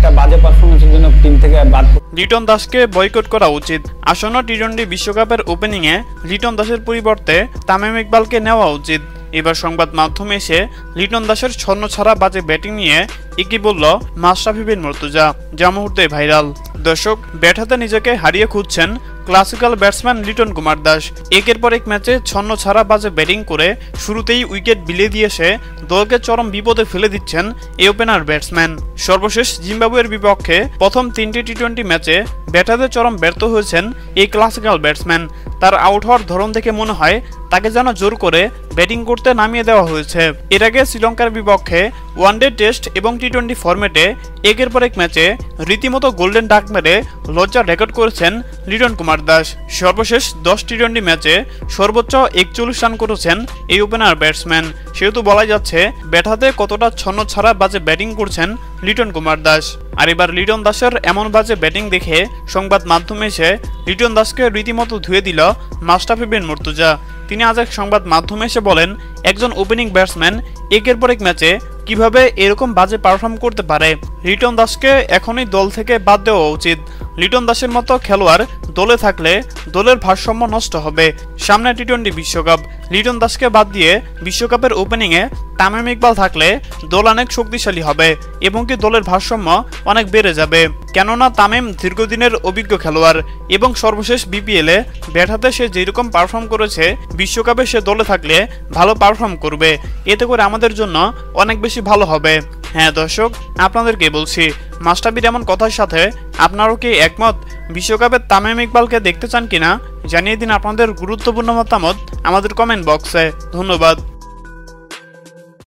একটা বাজে পারফরম্যান্সের জন্য টিম থেকে বাদ। লিটন দাসকে বয়কট করা উচিত। আসন্ন টি-20 বিশ্বকাপের ওপেনিংয়ে লিটন দাসের পরিবর্তে তামিম ইকবালকে নেওয়া উচিত। এবার সংবাদ মাধ্যমে এসে লিটন দাসের ছন্নছাড়া বাজে ব্যাটিং নিয়ে একই বলল মাশরাফি বিন মুর্তজা, যা মুহূর্তে ভাইরাল। দর্শক, ব্যাট হাতে নিজেকে হারিয়ে খুঁজছেন ক্লাসিক্যাল ব্যাটসম্যান লিটন কুমার দাস। একের পর এক ম্যাচে ছন্নছাড়া বাজে ব্যাটিং করে শুরুতেই উইকেট বিলিয়ে দিয়ে এসে দলকে চরম বিপদে ফেলে দিচ্ছেন এই ওপেনার ব্যাটসম্যান। সর্বশেষ জিম্বাবুয়ের বিপক্ষে প্রথম 3টি টি-20 ম্যাচে ব্যাট হাতে চরম ব্যর্থ হয়েছেন এই ক্লাসিক্যাল ব্যাটসম্যান। তার আউট হওয়ার ধরন দেখে মনে হয় তাকে যেন জোর করে ব্যাটিং করতে নামিয়ে দেওয়া হয়েছে। এর আগে শ্রীলঙ্কার বিপক্ষে ওয়ানডে টেস্ট এবং টি-20 ফরম্যাটে একের পর এক ম্যাচে রীতিমতো গোল্ডেন ডাক মেরে লজ্জার রেকর্ড করেছেন লিটন কুমার দাস। সর্বশেষ 10 টি-20 ম্যাচে সর্বোচ্চ 41 রান করেছেন এই ওপেনার ব্যাটসম্যান। সেহেতু বলা যাচ্ছে ব্যাট হাতে কতটা ছন্নছাড়া বাজে ব্যাটিং করছেন লিটন কুমার দাস। আর এবার লিটন দাসের এমন বাজে ব্যাটিং দেখে সংবাদ মাধ্যমে এসে লিটন দাসকে রীতিমতো ধুয়ে দিল মাশরাফি বিন মুর্তজা। তিনি আজ এক সংবাদ মাধ্যমে এসে বলেন, একজন ওপেনিং ব্যাটসম্যান একের পর এক ম্যাচে কিভাবে এরকম বাজে পারফর্ম করতে পারে। লিটন দাসকে এখনই দল থেকে বাদ দেওয়া উচিত। লিটন দাসের মতো খেলোয়াড় দলে থাকলে দলের ভারসাম্য নষ্ট হবে। সামনে টি-20 বিশ্বকাপ, লিটন দাসকে বাদ দিয়ে বিশ্বকাপের ওপেনিংয়ে তামিম ইকবাল থাকলে দল অনেক শক্তিশালী হবে এবং কি দলের ভারসাম্য অনেক বেড়ে যাবে। কেননা তামিম দীর্ঘদিনের অভিজ্ঞ খেলোয়াড় এবং সর্বশেষ বিপিএলে ব্যাট হাতে সে যেরকম পারফর্ম করেছে, বিশ্বকাপে সে দলে থাকলে ভালো পারফর্ম করবে। এতে করে আমাদের জন্য অনেক বেশি ভালো হবে। হ্যাঁ দর্শক, আপনাদেরকে বলছি, মাশরাফির এমন কথার সাথে আপনারাও কি একমত? বিশ্বকাপে তামিম ইকবালকে দেখতে চান কিনা জানিয়ে দিন আপনাদের গুরুত্বপূর্ণ মতামত আমাদের কমেন্ট বক্সে। ধন্যবাদ।